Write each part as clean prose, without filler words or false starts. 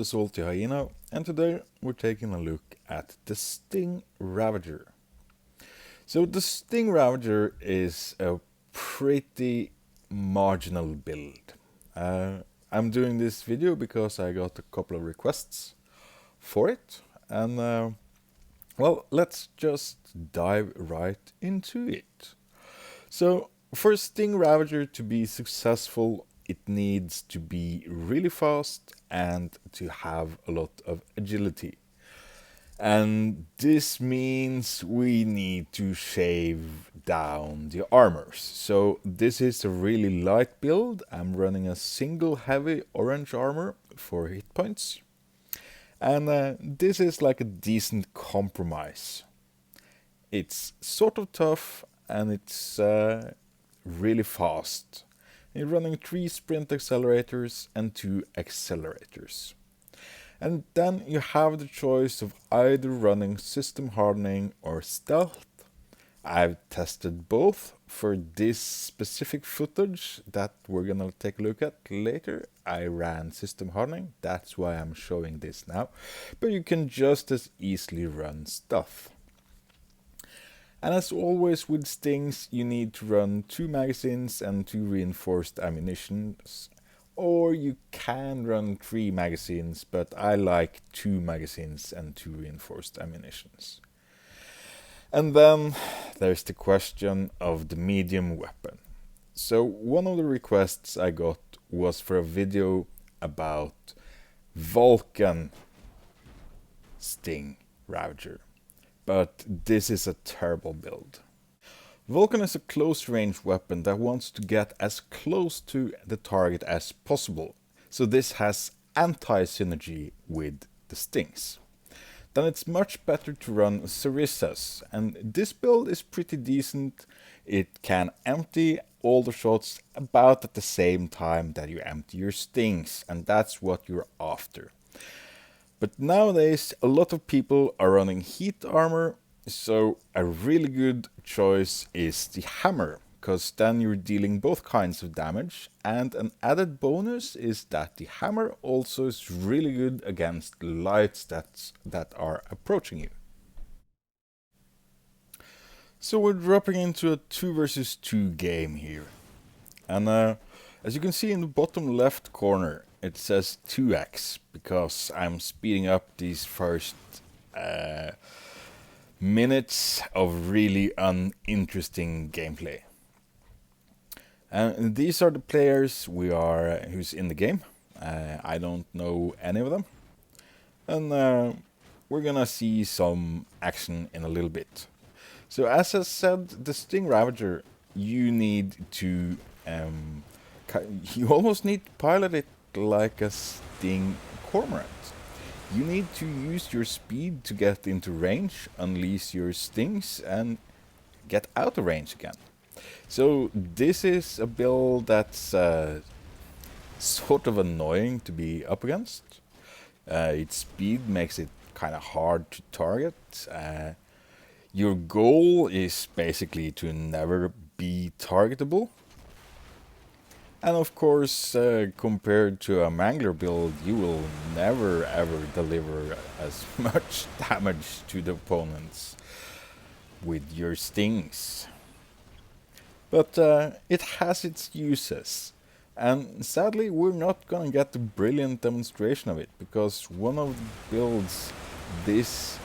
the Salty Hyena, and today we're taking a look at the Sting Ravager. So the Sting Ravager is a pretty marginal build. I'm doing this video because I got a couple of requests for it, and well, let's just dive right into it. So for Sting Ravager to be successful, it needs to be really fast and to have a lot of agility. And this means we need to shave down the armors. So this is a really light build. I'm running a single heavy orange armor for hit points. And this is like a decent compromise. It's sort of tough and it's really fast. You're running 3 sprint accelerators and 2 accelerators. And then you have the choice of either running system hardening or stealth. I've tested both for this specific footage that we're gonna take a look at later. I ran system hardening, that's why I'm showing this now. But you can just as easily run stealth. And as always with Stings, you need to run 2 magazines and 2 reinforced ammunitions. Or you can run 3 magazines, but I like 2 magazines and 2 reinforced ammunitions. And then there's the question of the medium weapon. So one of the requests I got was for a video about Vulcan Sting Ravager. But this is a terrible build. Vulcan is a close-range weapon that wants to get as close to the target as possible, so this has anti-synergy with the Stings. Then it's much better to run Sarissas, and this build is pretty decent. It can empty all the shots about at the same time that you empty your Stings, and that's what you're after. But nowadays, a lot of people are running heat armor, so a really good choice is the hammer, because then you're dealing both kinds of damage, and an added bonus is that the hammer also is really good against lights that are approaching you. So we're dropping into a 2 versus 2 game here, and as you can see in the bottom left corner, it says 2x because I'm speeding up these first minutes of really uninteresting gameplay. And these are the players who's in the game. I don't know any of them, and we're gonna see some action in a little bit. So as I said, the Sting Ravager, you need to you almost need to pilot it like a Sting Cormorant. You need to use your speed to get into range, unleash your Stings, and get out of range again. So this is a build that's sort of annoying to be up against. Its speed makes it kind of hard to target. Your goal is basically to never be targetable. And of course, compared to a Mangler build, you will never ever deliver as much damage to the opponents with your Stings. But it has its uses. And sadly, we're not gonna get a brilliant demonstration of it, because one of the builds this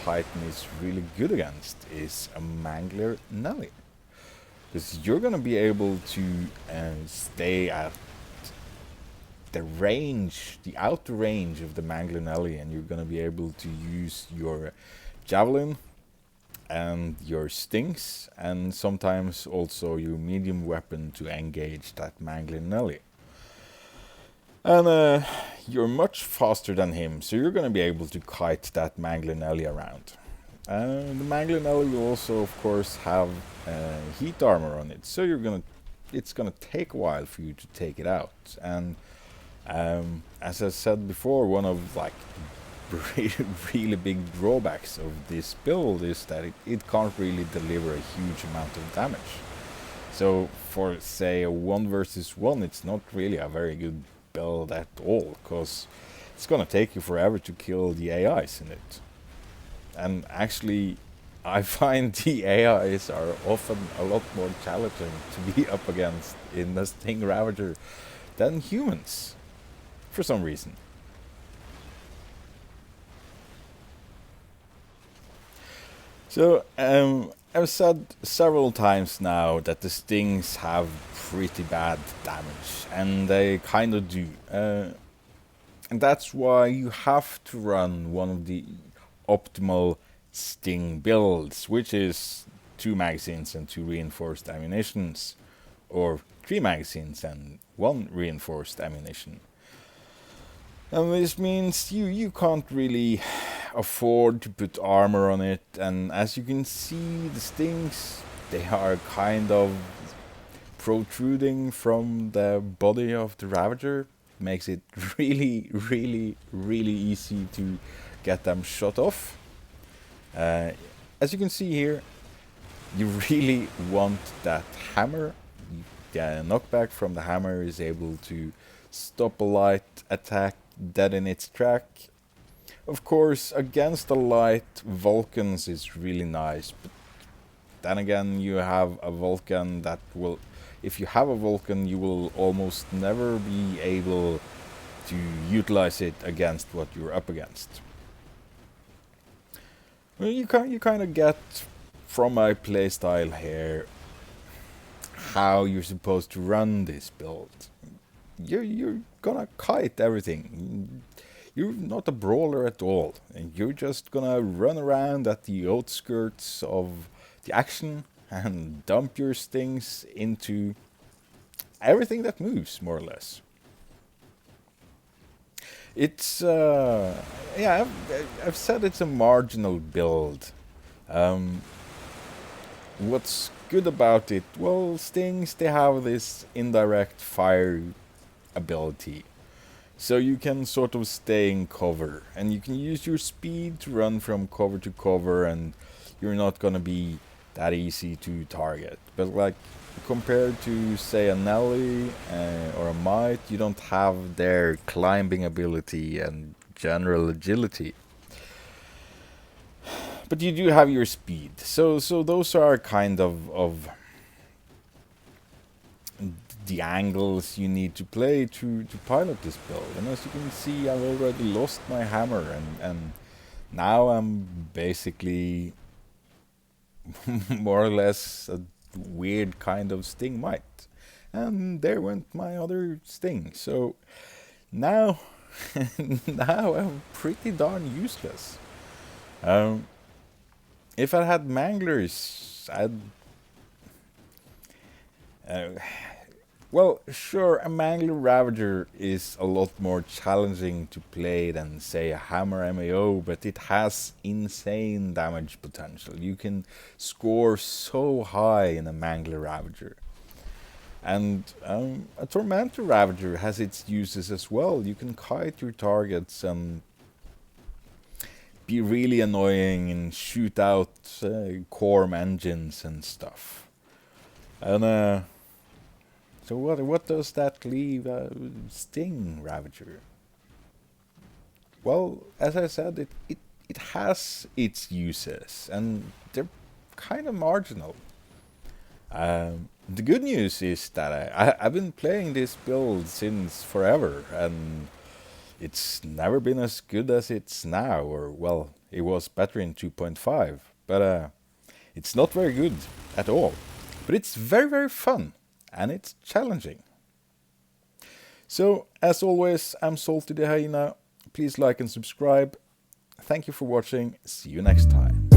Titan is really good against is a Mangler Nelly. Because you're going to be able to stay at the range, the outer range of the Mangler Nelly, and you're going to be able to use your Javelin and your Stings, and sometimes also your medium weapon to engage that Mangler Nelly. And you're much faster than him, so you're going to be able to kite that Mangler Nelly around. The Mangler Nelly will also, of course, have heat armor on it, so it's gonna take a while for you to take it out. And as I said before, one of like really big drawbacks of this build is that it can't really deliver a huge amount of damage. So for say a 1 versus 1, it's not really a very good build at all, because it's gonna take you forever to kill the AIs in it. And actually, I find the AIs are often a lot more challenging to be up against in the Sting Ravager than humans, for some reason. So, I've said several times now that the Stings have pretty bad damage, and they kind of do. And that's why you have to run one of the optimal Sting builds, which is 2 magazines and 2 reinforced ammunitions, or 3 magazines and 1 reinforced ammunition. And this means you can't really afford to put armor on it, and as you can see, the Stings, they are kind of protruding from the body of the Ravager. Makes it really easy to get them shot off. As you can see here, you really want that hammer. The knockback from the hammer is able to stop a light attack dead in its track. Of course, against the light, Vulcans is really nice, but then again, you have a Vulcan that will... If you have a Vulcan, you will almost never be able to utilize it against what you're up against. Well, you kind of get from my playstyle here how you're supposed to run this build. You're gonna kite everything. You're not a brawler at all, and you're just gonna run around at the outskirts of the action and dump your Stings into everything that moves, more or less. It's yeah, I've said it's a marginal build. What's good about it? Well, Stings, they have this indirect fire ability. So you can sort of stay in cover, and you can use your speed to run from cover to cover, and you're not gonna be that easy to target. But like, compared to say a Nelly or a Might, you don't have their climbing ability and general agility. But you do have your speed. So those are kind of the angles you need to play to pilot this build. And as you can see, I've already lost my hammer, and now I'm basically more or less a weird kind of Sting Might. And there went my other Sting. So now, now I'm pretty darn useless. If I had Manglers, I'd... well, sure, a Mangler Ravager is a lot more challenging to play than, say, a Hammer MAO, but it has insane damage potential. You can score so high in a Mangler Ravager. And a Tormentor Ravager has its uses as well. You can kite your targets and be really annoying and shoot out Corm engines and stuff. And so what does that leave Sting Ravager? Well, as I said, it has its uses, and they're kind of marginal. The good news is that I've been playing this build since forever, and it's never been as good as it's now, or well, it was better in 2.5, but it's not very good at all. But it's very fun, and it's challenging. So, as always, I'm Salty the Hyena. Please like and subscribe. Thank you for watching. See you next time.